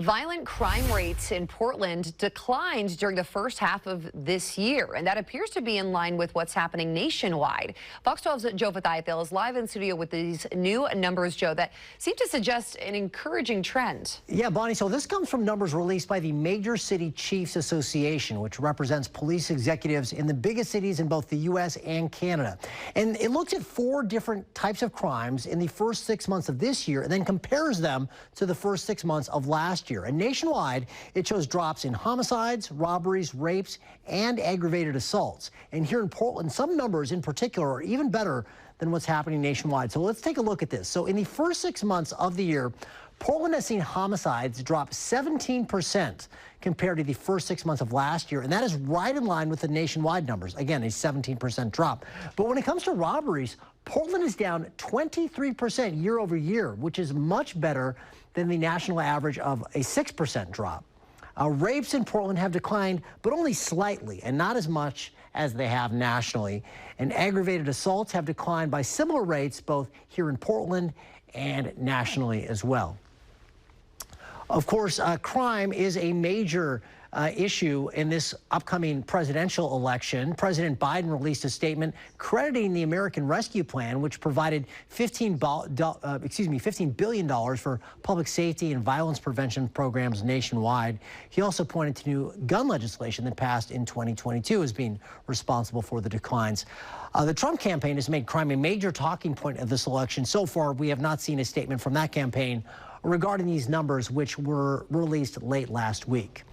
Violent crime rates in Portland declined during the first half of this year, and that appears to be in line with what's happening nationwide. Fox 12's Joe Fathayathil is live in studio with these new numbers, Joe, that seem to suggest an encouraging trend. Yeah, Bonnie, so this comes from numbers released by the Major City Chiefs Association, which represents police executives in the biggest cities in both the U.S. and Canada. And it looks at 4 different types of crimes in the first 6 months of this year and then compares them to the first 6 months of last year. And nationwide, it shows drops in homicides, robberies, rapes, and aggravated assaults. And here in Portland, some numbers in particular are even better than what's happening nationwide. So let's take a look at this. So in the first 6 months of the year, Portland has seen homicides drop 17% compared to the first 6 months of last year, and that is right in line with the nationwide numbers. Again, a 17% drop. But when it comes to robberies, Portland is down 23% year over year, which is much better than the national average of a 6% drop. Rapes in Portland have declined, but only slightly, and not as much as they have nationally. And aggravated assaults have declined by similar rates, both here in Portland and nationally as well. Of course, crime is a major issue in this upcoming presidential election. President Biden released a statement crediting the American Rescue Plan, which provided $15 billion for public safety and violence prevention programs nationwide. He also pointed to new gun legislation that passed in 2022 as being responsible for the declines. The Trump campaign has made crime a major talking point of this election. So far, we have not seen a statement from that campaign regarding these numbers, which were released late last week.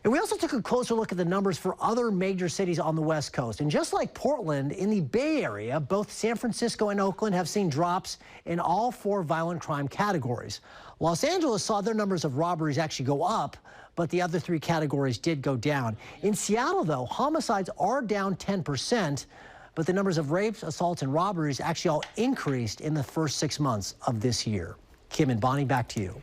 And we also took a closer look at the numbers for other major cities on the West Coast. And just like Portland, in the Bay Area, both San Francisco and Oakland have seen drops in all 4 violent crime categories. Los Angeles saw their numbers of robberies actually go up, but the other 3 categories did go down. In Seattle, though, homicides are down 10%, but the numbers of rapes, assaults, and robberies actually all increased in the first 6 months of this year. Kim and Bonnie, back to you.